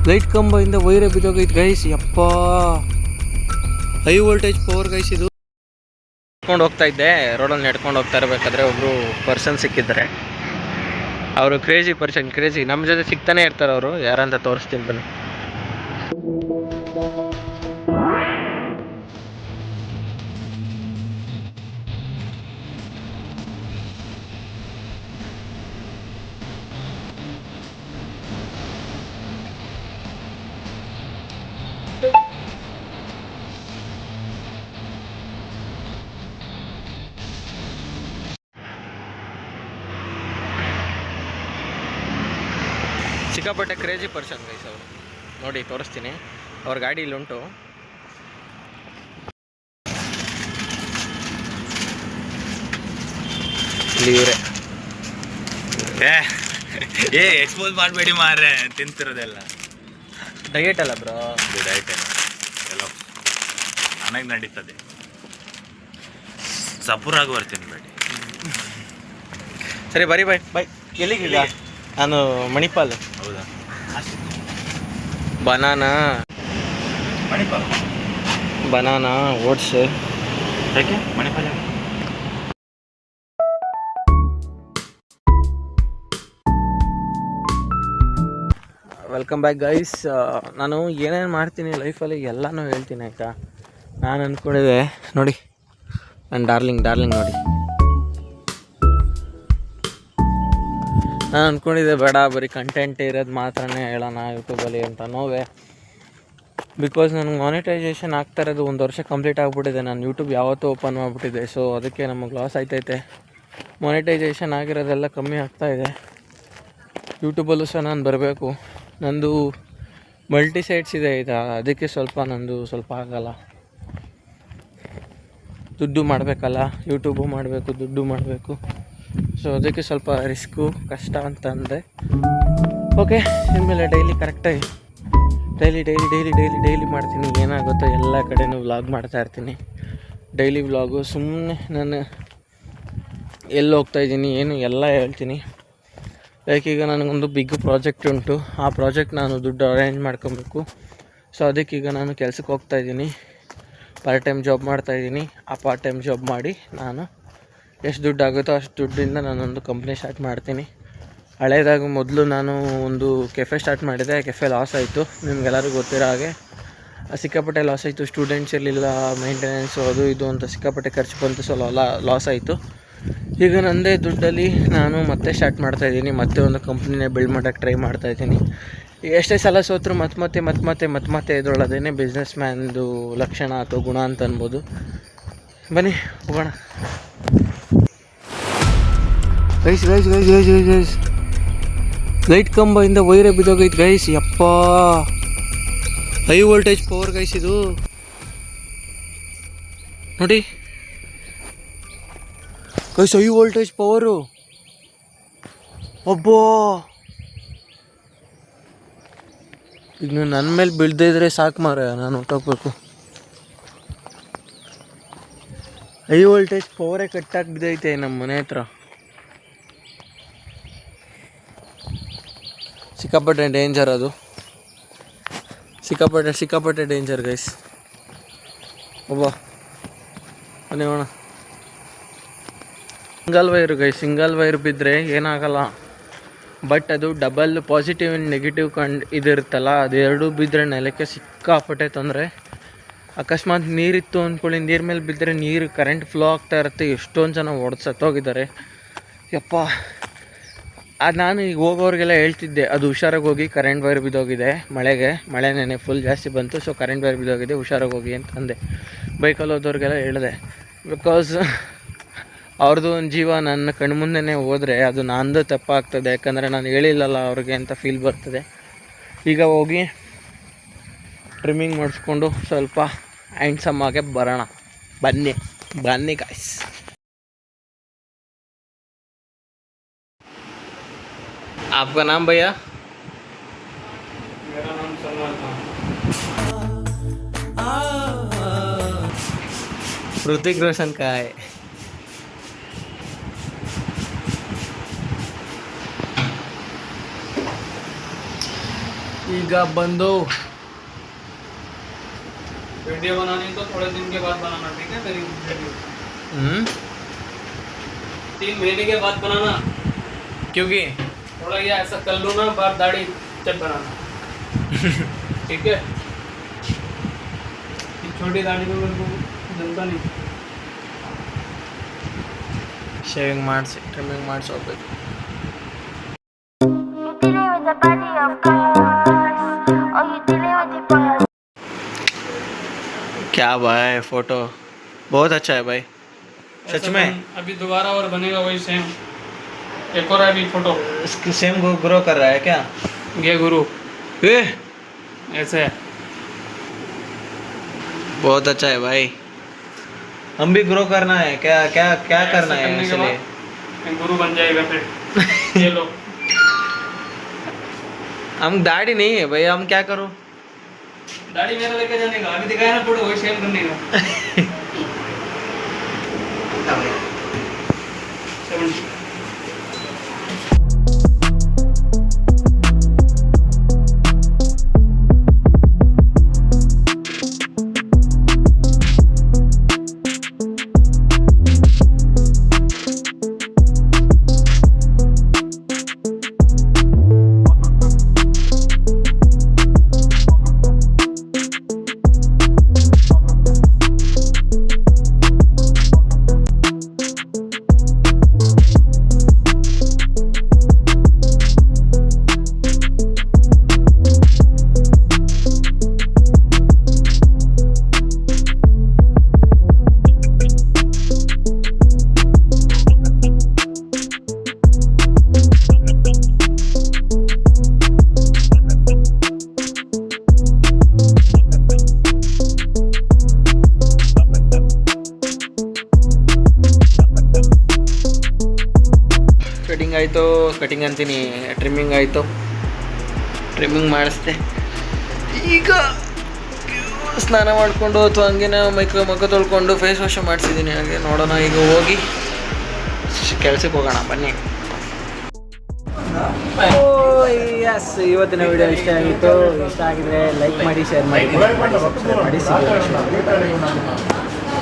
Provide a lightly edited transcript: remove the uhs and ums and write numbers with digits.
Light ಕಂಬದಿಂದ ವೈರೇ ಬಿದ್ದೋಗೈತೆ ಗೈಸ್. ಯಪ್ಪ, ಹೈ ವೋಲ್ಟೇಜ್ ಪವರ್ ಗೈಸ್ ಇದು. ನಡ್ಕೊಂಡು ಹೋಗ್ತಾ ಇದ್ದೆ, ರೋಡಲ್ಲಿ ನಡ್ಕೊಂಡು ಹೋಗ್ತಾ ಇರಬೇಕಾದ್ರೆ ಒಬ್ಬರು ಪರ್ಸನ್ ಸಿಕ್ಕಿದ್ದಾರೆ. ಅವರು ಕ್ರೇಜಿ ಪರ್ಸನ್, ಕ್ರೇಜಿ. ನಮ್ಮ ಜೊತೆ ಸಿಗ್ತಾನೆ ಇರ್ತಾರೆ ಅವರು. ಯಾರಂತ ತೋರಿಸ್ತೀನಿ ಬನ್ನಿ. ಸಿಕ್ಕಾಪಟ್ಟೆ ಕ್ರೇಜಿ ಪರ್ಸನ್ ಗೈಸ್ ಅವರು. ನೋಡಿ ತೋರಿಸ್ತೀನಿ, ಅವ್ರ ಗಾಡಿ ಇಲ್ಲುಂಟು. ಇಲ್ಲಿ ಇವರೇ. ಎಕ್ಸ್ಪೋಸ್ ಮಾಡಬೇಡಿ ಮಾರ್ರೆ, ತಿಂತಿರೋದೆಲ್ಲ ಡಯಟ್ ಅಲ್ಲ ಬ್ರೋ, ಡಯಟ್ ಎಲ್ಲ ನನಗೆ ನಡೀತದೆ. ಸಪೂರಾಗಿ ಬರ್ತೀನಿ ಬೇಡಿ. ಸರಿ ಬರೀ ಬಾಯ್ ಬಾಯ್. ಎಲ್ಲಿಗಿಲ್ಲ ನಾನು ಮಣಿಪಾಲ್. ಹೌದಾ? Banana oats. ಯಾಕೆ ಮಣಿಪಾಲ್? Welcome back guys. ನಾನು ಏನೇನು ಮಾಡ್ತೀನಿ ಲೈಫಲ್ಲಿ ಎಲ್ಲನೂ ಹೇಳ್ತೀನಿ ಆಯಿತಾ. ನಾನು ಅಂದ್ಕೊಂಡಿದ್ದೆ ನೋಡಿ, ನನ್ನ ಡಾರ್ಲಿಂಗ್ ನೋಡಿ. ನಾನು ಅಂದ್ಕೊಂಡಿದ್ದೆ ಬೇಡ ಬರೀ ಕಂಟೆಂಟ್ ಇರೋದು ಮಾತ್ರನೇ ಹೇಳೋಣ ಯೂಟ್ಯೂಬಲ್ಲಿ ಅಂತ. ನೋವೇ, ಬಿಕಾಸ್ ನನಗೆ ಮಾನಿಟೈಸೇಷನ್ ಆಗ್ತಾ ಇರೋದು 1 ವರ್ಷ ಕಂಪ್ಲೀಟ್ ಆಗಿಬಿಟ್ಟಿದೆ. ನಾನು ಯೂಟ್ಯೂಬ್ ಯಾವತ್ತೂ ಓಪನ್ ಮಾಡಿಬಿಟ್ಟಿದ್ದೆ. ಸೊ ಅದಕ್ಕೆ ನಮಗೆ ಲಾಸ್ ಆಯ್ತೈತೆ. ಮಾನಿಟೈಸೇಷನ್ ಆಗಿರೋದೆಲ್ಲ ಕಮ್ಮಿ ಆಗ್ತಾಯಿದೆ. ಯೂಟ್ಯೂಬಲ್ಲೂ ಸಹ ನಾನು ಬರಬೇಕು. ನಂದು ಮಲ್ಟಿ ಸೈಟ್ಸ್ ಇದೆ ಆಯಿತಾ, ಅದಕ್ಕೆ ನಂದು ಸ್ವಲ್ಪ ಆಗಲ್ಲ. ದುಡ್ಡು ಮಾಡಬೇಕಲ್ಲ, ಯೂಟ್ಯೂಬು ಮಾಡಬೇಕು, ದುಡ್ಡು ಮಾಡಬೇಕು. ಸೊ ಅದಕ್ಕೆ ಸ್ವಲ್ಪ ರಿಸ್ಕು, ಕಷ್ಟ ಅಂತ ಅಂದೆ. ಓಕೆ, ಇನ್ಮೇಲೆ ಡೈಲಿ ಕರೆಕ್ಟಾಗಿ ಡೈಲಿ ಮಾಡ್ತೀನಿ. ಏನಾಗುತ್ತೋ ಎಲ್ಲ ಕಡೆನೂ ವ್ಲಾಗ್ ಮಾಡ್ತಾಯಿರ್ತೀನಿ. Daily vlog. ಸುಮ್ಮನೆ ನಾನು ಎಲ್ಲಿ ಹೋಗ್ತಾಯಿದ್ದೀನಿ ಏನು ಎಲ್ಲ ಹೇಳ್ತೀನಿ. ಲೈಕ್ ಈಗ ನನಗೊಂದು ಬಿಗ್ ಪ್ರಾಜೆಕ್ಟ್ ಉಂಟು. ಆ ಪ್ರಾಜೆಕ್ಟ್ ನಾನು ದುಡ್ಡು ಅರೇಂಜ್ ಮಾಡ್ಕೊಬೇಕು. ಸೊ ಅದಕ್ಕೀಗ ನಾನು ಕೆಲಸಕ್ಕೆ ಹೋಗ್ತಾಯಿದ್ದೀನಿ. ಪಾರ್ಟ್ ಟೈಮ್ ಜಾಬ್ ಮಾಡ್ತಾಯಿದ್ದೀನಿ. ಆ ಪಾರ್ಟ್ ಟೈಮ್ ಜಾಬ್ ಮಾಡಿ ನಾನು ಎಷ್ಟು ದುಡ್ಡು ಆಗುತ್ತೋ ಅಷ್ಟು ದುಡ್ಡಿಂದ ನಾನೊಂದು ಕಂಪ್ನಿ ಸ್ಟಾರ್ಟ್ ಮಾಡ್ತೀನಿ. ಹಳೇದಾಗಿ ಮೊದಲು ನಾನು ಒಂದು ಕೆಫೆ ಸ್ಟಾರ್ಟ್ ಮಾಡಿದೆ. ಕೆಫೆ ಲಾಸ್ ಆಯಿತು, ನಿಮ್ಗೆಲ್ಲರಿಗೂ ಗೊತ್ತಿರೋ ಹಾಗೆ. ಸಿಕ್ಕಾಪಟ್ಟೆ ಲಾಸ್ ಆಯಿತು. ಸ್ಟೂಡೆಂಟ್ಸ್ ಇರಲಿಲ್ಲ, ಮೇಂಟೆನೆನ್ಸು ಅದು ಇದು ಅಂತ ಸಿಕ್ಕಾಪಟ್ಟೆ ಖರ್ಚು ಬಂತು. ಸೊ ಲಾಸ್ ಆಯಿತು. ಈಗ ನನ್ನದೇ ದುಡ್ಡಲ್ಲಿ ನಾನು ಮತ್ತೆ ಸ್ಟಾರ್ಟ್ ಮಾಡ್ತಾಯಿದ್ದೀನಿ. ಮತ್ತೆ ಒಂದು ಕಂಪ್ನಿನೇ ಬಿಲ್ಡ್ ಮಾಡೋಕ್ಕೆ ಟ್ರೈ ಮಾಡ್ತಾಯಿದ್ದೀನಿ. ಎಷ್ಟೇ ಸಲ ಸೋತರು ಮತ್ತೆ ಎದುರೊಳ್ಳೋದೇನೆ ಬಿಸ್ನೆಸ್ ಮ್ಯಾನ್ದು ಲಕ್ಷಣ ಅಥವಾ ಗುಣ ಅಂತ ಅನ್ಬೋದು. ಬನ್ನಿ ಹೋಗೋಣ. ಗೈಸ್ ಲೈಟ್ ಕಂಬದಿಂದ ವೈರೇ ಬಿದ್ದೋಗೈತೆ ಗೈಸ್. ಯಪ್ಪ, ಹೈ ವೋಲ್ಟೇಜ್ ಪವರ್ ಗೈಸ್ ಇದು. ನೋಡಿ ಗೈಸ್, ಹೈ ವೋಲ್ಟೇಜ್ ಪವರು. ಒಬ್ಬೋ, ಈಗ ನನ್ನ ಮೇಲೆ ಬೀಳದೇ ಇದ್ರೆ ಸಾಕು ಮಾರ, ನಾನು ಹೊಟ್ಟೋಗ್ಬೇಕು. ಹೈ ವೋಲ್ಟೇಜ್ ಪವರೇ ಕಟ್ಟಾಗಿ ಬಿದ್ದೈತೆ ನಮ್ಮ ಮನೆ ಹತ್ರ. ಸಿಕ್ಕಾಪಟ್ಟೆ ಡೇಂಜರ್ ಅದು. ಸಿಕ್ಕಾಪಟ್ಟೆ ಡೇಂಜರ್ ಗೈಸ್. ಒಬ್ಬ ಬನ್ನಿ ಹೋಣ. ಸಿಂಗಲ್ ವೈರ್ ಬಿದ್ದರೆ ಏನಾಗಲ್ಲ. ಬಟ್ ಅದು ಡಬಲ್ ಪಾಸಿಟಿವ್ ಆ್ಯಂಡ್ ನೆಗೆಟಿವ್ ಇದಿರುತ್ತಲ್ಲ, ಅದು ಎರಡೂ ಬಿದ್ದರೆ ನೆಲಕ್ಕೆ ಸಿಕ್ಕಾಪಟ್ಟೆ ತೊಂದರೆ. ಅಕಸ್ಮಾತ್ ನೀರಿತ್ತು ಅಂದ್ಕೊಳ್ಳಿ, ನೀರು ಮೇಲೆ ಬಿದ್ದರೆ ನೀರು ಕರೆಂಟ್ ಫ್ಲೋ ಆಗ್ತಾ ಇರುತ್ತೆ. ಎಷ್ಟೊಂದು ಜನ ಸತ್ತೋಗಿದ್ದಾರೆ. ಯಪ್ಪ, ಅದು ನಾನು ಈಗ ಹೋಗೋರಿಗೆಲ್ಲ ಹೇಳ್ತಿದ್ದೆ, ಅದು ಹುಷಾರಾಗಿ ಹೋಗಿ, ಕರೆಂಟ್ ವೈರ್ ಬಿದ್ದೋಗಿದೆ. ಮಳೆ ನೆನೆ ಫುಲ್ ಜಾಸ್ತಿ ಬಂತು. ಸೊ ಕರೆಂಟ್ ವೈರ್ ಬಿದ್ದೋಗಿದೆ, ಹುಷಾರಾಗಿ ಹೋಗಿ ಅಂತಂದೆ. ಬೈಕಲ್ಲಿ ಹೋದವ್ರಿಗೆಲ್ಲ ಹೇಳಿದೆ. ಬಿಕಾಸ್ ಅವ್ರದ್ದು ಒಂದು ಜೀವ ನನ್ನ ಕಣ್ಮುಂದೆನೇ ಹೋದರೆ ಅದು ನಂದು ತಪ್ಪಾಗ್ತದೆ. ಯಾಕಂದರೆ ನಾನು ಹೇಳಿಲ್ಲಲ್ಲ ಅವ್ರಿಗೆ ಅಂತ ಫೀಲ್ ಬರ್ತದೆ. ಈಗ ಹೋಗಿ ಟ್ರಿಮ್ಮಿಂಗ್ ಮಾಡಿಸ್ಕೊಂಡು ಸ್ವಲ್ಪ ಹ್ಯಾಂಡ್ಸಮ್ ಆಗಿ ಬರೋಣ. ಬನ್ನಿ ಗಾಯ್ಸ್. आपका नाम भैया? मेरा नाम सलमान था। ऋतिक रोशन का है. ಈಗ ಬಂದು वीडियो बनानी तो थोड़े दिन के बाद बनाना, ठीक है मेरी वीडियो 3 महीने के बाद बनाना, क्योंकि थोड़ा ये ऐसा कर लो ना, बाल दाढ़ी जब बनाना ठीक है। ये छोटी दाढ़ी में मेरे को जमता नहीं। ಶೇವಿಂಗ್ ಮಾಡಿಸಿ ಟ್ರಿಮ್ಮಿಂಗ್ ಮಾಡಿಸಿ ಹೋಗ್ಬೇಕು. क्या भाई फोटो बहुत अच्छा है भाई, सच ऐसा में. अभी दोबारा और बनेगा वही सेम, एक और अभी फोटो इसकी सेम ग्रो कर रहा है क्या? ये गुरु ए ऐसे है। बहुत अच्छा है भाई, हम भी ग्रो करना है. क्या क्या क्या ऐसा करना है करने के इसलिए? बाद गुरु बन जाएगा फिर ये लो। हम दाढ़ी नहीं है भाई, हम क्या करो? दाढ़ी मेरा लेके जाने का, अभी दिखाया ना फोटो वही सेम करने का। 70 ಕಟಿಂಗ್ ಆಯಿತು, ಕಟಿಂಗ್ ಅಂತೀನಿ, ಟ್ರಿಮ್ಮಿಂಗ್ ಆಯಿತು. ಟ್ರಿಮ್ಮಿಂಗ್ ಮಾಡಿಸ್ದೆ. ಈಗ ಸ್ನಾನ ಮಾಡಿಕೊಂಡು ಅಥವಾ ಹಂಗೆ ಮುಖ ತೊಳ್ಕೊಂಡು ಫೇಸ್ ವಾಶ್ ಮಾಡಿಸಿದ್ದೀನಿ. ಹಾಗೆ ನೋಡೋಣ, ಈಗ ಹೋಗಿ ಕೆಲಸಕ್ಕೆ ಹೋಗೋಣ ಬನ್ನಿ. ಎಸ್, ಇವತ್ತಿನ ವಿಡಿಯೋ ಇಷ್ಟ ಆಗಿತ್ತು. ಇಷ್ಟ ಆಗಿದ್ರೆ ಲೈಕ್ ಮಾಡಿ, ಶೇರ್ ಮಾಡಿ, ಸಬ್ಸ್ಕ್ರೈಬ್ ಮಾಡಿ.